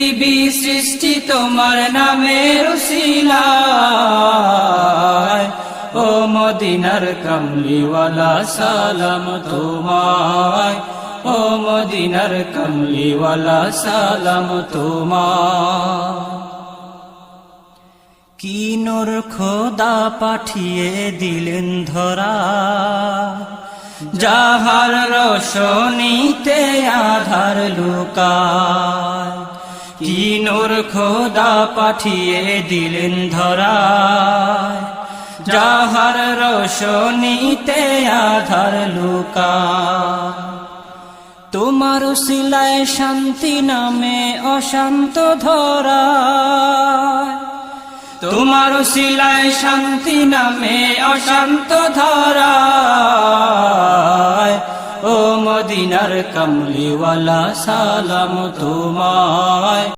সৃষ্টি তোমার নামের উসিলায়, ও মদিনার কামলিওয়ালা সালাম তোমায়, ও মদিনার কামলিওয়ালা সালাম তোমায়। কি নূর খোদা পাঠিয়ে দিলেন ধরা, যাহার রোশনীতে আধার লুকায়। কি নূর খোদা পাঠিয়ে দিলেন ধরা, যাহার রোশনীতে আধার লুকায়। তোমার উসিলায় শান্তি নামে অশান্ত ধরা, তোমার উসিলায় শান্তি নামে অশান্ত ধরা, ও মদিনার কামলিওয়ালা সালাম তোমায়।